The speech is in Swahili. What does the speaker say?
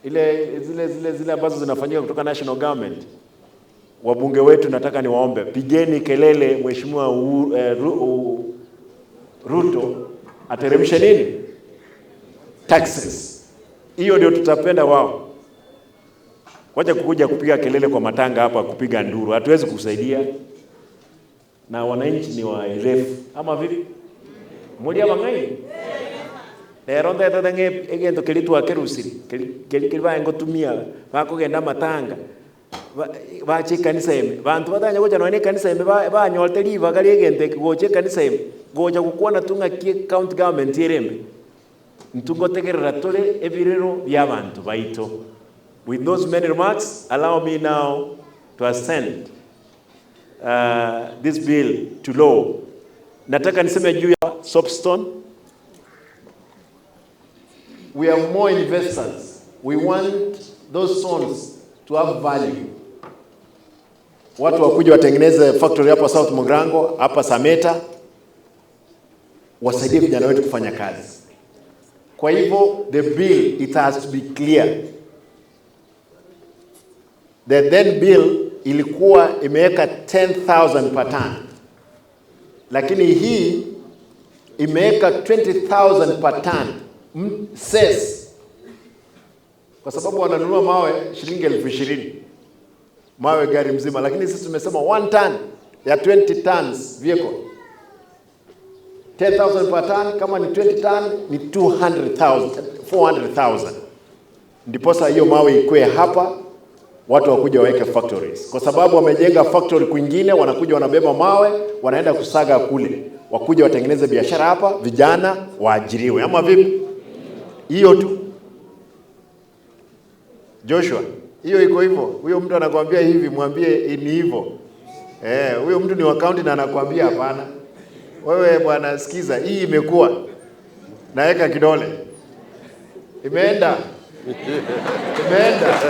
zile ambazo zinafanyika kutoka national government. Wabunge wetu nataka niwaombe, pigeni kelele Mheshimiwa Ruto ateremshe nini? Taxes. Hiyo ndio tutapenda wao. Wacha kukuja kupiga kelele kwa matanga hapa, kupiga nduru. Hatuwezi kusaidia. Na wananchi ni waerefu. Ama vipi? Moja bangai. Ronda tatange egento kelitu akerusiri. Keliva ngotumia bakogenda matanga. Bache kanisa eme. Bantu batanya goja no ne kanisa eme ba nyolteri bagali egente goche kanisa eme. Goja gukwana tunga ki county government yerembe. Ntugotegerera tole ebirero by'abantu baito. With those many remarks, allow me now to ascend this bill to law. Nataka niseme juu ya soapstone. We have more investors. We want those zones to have value. Watu wakuja watengeneze factory hapa South Mogrango, hapa Sameta, wasaidie vijana wetu kufanya kazi. Kwa hivyo, the bill, it has to be clear. The then bill ilikuwa imeweka 10,000 per ton. Lakini hii imeweka 20,000 per ton. Cess. Kwa sababu wananunua mawe shilingi 20,000. Mawe gari mzima. Lakini sisi tumesema 1 ton ya 20 tons vehicle. 10,000 per ton, kama ni 20 ton ni 200,000, 400,000. Ndiposa hiyo mawe ikue hapa, watu wakuja waweke factories. Kwa sababu wamejenga factory kwingine, wanakuja wanabeba mawe, wanaenda kusaga kule. Wakuja watengeneze biashara hapa, vijana waajiriwe. Ama vipi? Hiyo tu. Joshua, hiyo iko hivyo. Huyo mtu anakuambia hivi, mwambie ni hivyo. Huyo mtu ni wa county na anakuambia hapana. Wewe bwana sikiza, hii imekuwa. Naweka kidole. Imeenda. Imeenda.